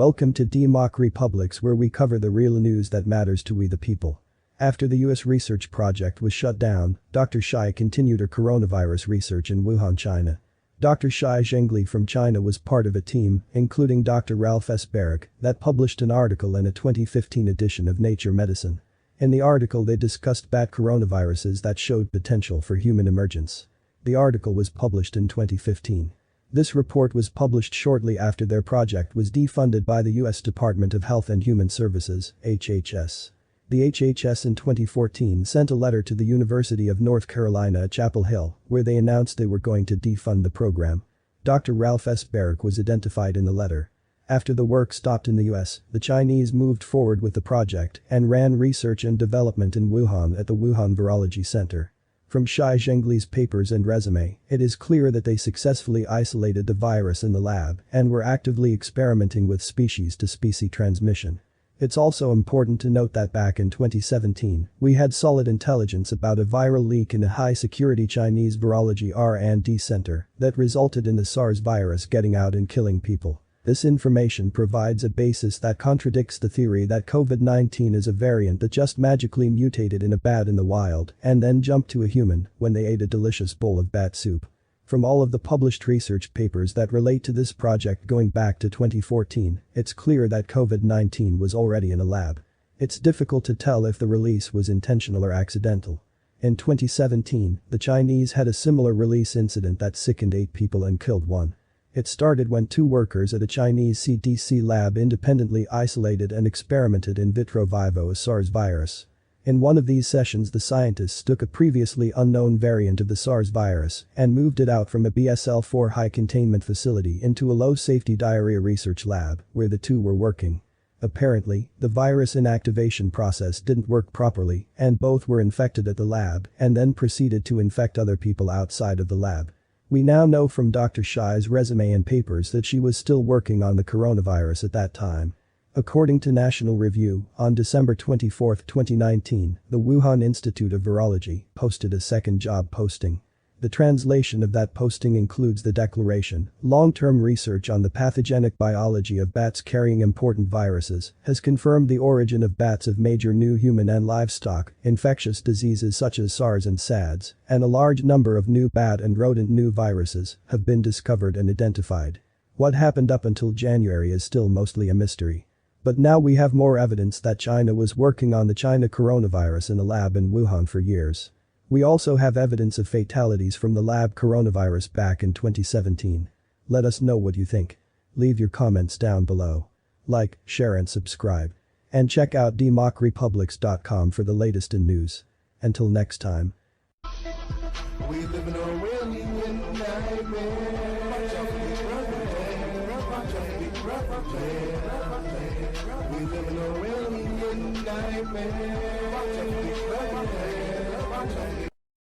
Welcome to DEMOCREPUBLIX, where we cover the real news that matters to we the people. After the US research project was shut down, Dr. Shi continued her coronavirus research in Wuhan, China. Dr. Shi Zhengli from China was part of a team, including Dr. Ralph S. Baric, that published an article in a 2015 edition of Nature Medicine. In the article they discussed bat coronaviruses that showed potential for human emergence. The article was published in 2015. This report was published shortly after their project was defunded by the U.S. Department of Health and Human Services, HHS. The HHS in 2014 sent a letter to the University of North Carolina at Chapel Hill, where they announced they were going to defund the program. Dr. Ralph S. Baric was identified in the letter. After the work stopped in the US, the Chinese moved forward with the project and ran research and development in Wuhan at the Wuhan Virology Center. From Shi Zhengli's papers and resume, it is clear that they successfully isolated the virus in the lab and were actively experimenting with species-to-species transmission. It's also important to note that back in 2017, we had solid intelligence about a viral leak in a high-security Chinese virology R&D center that resulted in the SARS virus getting out and killing people. This information provides a basis that contradicts the theory that COVID-19 is a variant that just magically mutated in a bat in the wild and then jumped to a human when they ate a delicious bowl of bat soup. From all of the published research papers that relate to this project going back to 2014, it's clear that COVID-19 was already in a lab. It's difficult to tell if the release was intentional or accidental. In 2017, the Chinese had a similar release incident that sickened 8 people and killed 1. It started when 2 workers at a Chinese CDC lab independently isolated and experimented in vitro vivo a SARS virus. In one of these sessions the scientists took a previously unknown variant of the SARS virus and moved it out from a BSL-4 high-containment facility into a low-safety diarrhea research lab, where the 2 were working. Apparently, the virus inactivation process didn't work properly and both were infected at the lab and then proceeded to infect other people outside of the lab. We now know from Dr. Shi's resume and papers that she was still working on the coronavirus at that time. According to National Review, on December 24, 2019, the Wuhan Institute of Virology posted a second job posting. The translation of that posting includes the declaration, "Long-term research on the pathogenic biology of bats carrying important viruses has confirmed the origin of bats of major new human and livestock infectious diseases such as SARS and SADS, and a large number of new bat and rodent new viruses have been discovered and identified. What happened up until January is still mostly a mystery. But now we have more evidence that China was working on the China coronavirus in a lab in Wuhan for years. We also have evidence of fatalities from the lab coronavirus back in 2017. Let us know what you think. Leave your comments down below. Like, share and subscribe. And check out DEMOCREPUBLIX.com for the latest in news. Until next time. We live in a alien nightmare. We live in a alien nightmare.